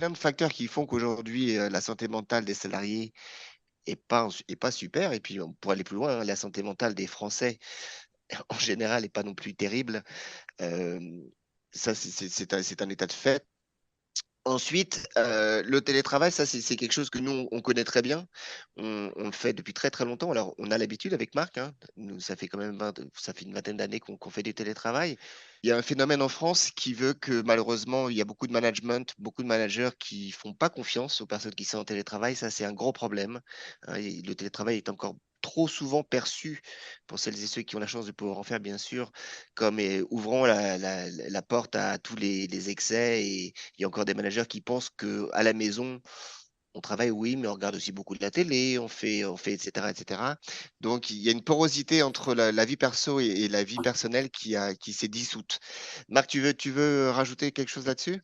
plein de facteurs qui font qu'aujourd'hui, la santé mentale des salariés est pas super. Et puis, pour aller plus loin, hein, la santé mentale des Français, en général, n'est pas non plus terrible. Euh, Ça, c'est un état de fait. Ensuite, le télétravail, ça, c'est quelque chose que nous, on connaît très bien. On le fait depuis très, très longtemps. Alors, on a l'habitude avec Marc, hein. Nous, ça fait quand même ça fait une vingtaine d'années qu'on fait du télétravail. Il y a un phénomène en France qui veut que, malheureusement, il y a beaucoup de management, beaucoup de managers qui font pas confiance aux personnes qui sont en télétravail. Ça, c'est un gros problème, hein. Et le télétravail est encore trop souvent perçu, pour celles et ceux qui ont la chance de pouvoir en faire, bien sûr, comme ouvrant la porte à tous les excès. Et il y a encore des managers qui pensent que à la maison, on travaille, oui, mais on regarde aussi beaucoup de la télé, etc., etc. Donc, il y a une porosité entre la vie perso et la vie personnelle qui s'est dissoute. Marc, tu veux rajouter quelque chose là-dessus?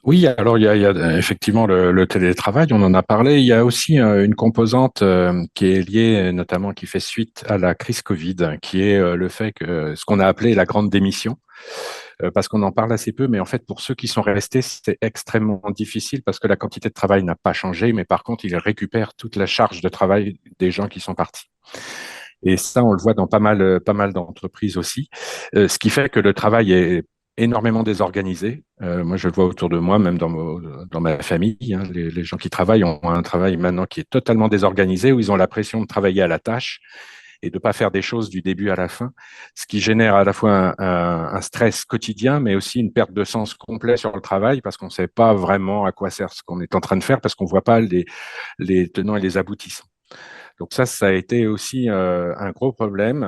Oui, alors il y a effectivement le télétravail, on en a parlé. Il y a aussi une composante qui est liée, notamment qui fait suite à la crise Covid, qui est le fait que ce qu'on a appelé la grande démission, parce qu'on en parle assez peu, mais en fait pour ceux qui sont restés, c'est extrêmement difficile parce que la quantité de travail n'a pas changé, mais par contre ils récupèrent toute la charge de travail des gens qui sont partis. Et ça, on le voit dans pas mal d'entreprises aussi, ce qui fait que le travail est énormément désorganisé. Moi, je le vois autour de moi, même dans ma famille. Hein, les gens qui travaillent ont un travail maintenant qui est totalement désorganisé, où ils ont la pression de travailler à la tâche et de ne pas faire des choses du début à la fin, ce qui génère à la fois un stress quotidien, mais aussi une perte de sens complet sur le travail, parce qu'on ne sait pas vraiment à quoi sert ce qu'on est en train de faire, parce qu'on ne voit pas les tenants et les aboutissants. Donc ça a été aussi un gros problème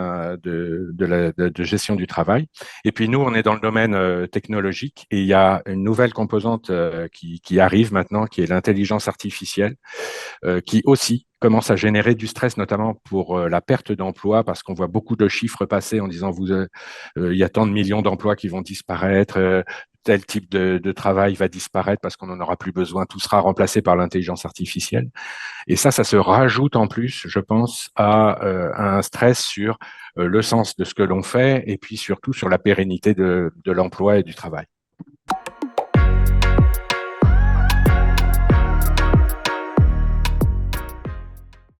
de gestion du travail. Et puis nous, on est dans le domaine technologique et il y a une nouvelle composante qui arrive maintenant, qui est l'intelligence artificielle, qui aussi commence à générer du stress, notamment pour la perte d'emploi, parce qu'on voit beaucoup de chiffres passer en disant il y a tant de millions d'emplois qui vont disparaître, tel type de travail va disparaître parce qu'on n'en aura plus besoin, tout sera remplacé par l'intelligence artificielle. Et ça se rajoute en plus, je pense, à un stress sur le sens de ce que l'on fait et puis surtout sur la pérennité de l'emploi et du travail.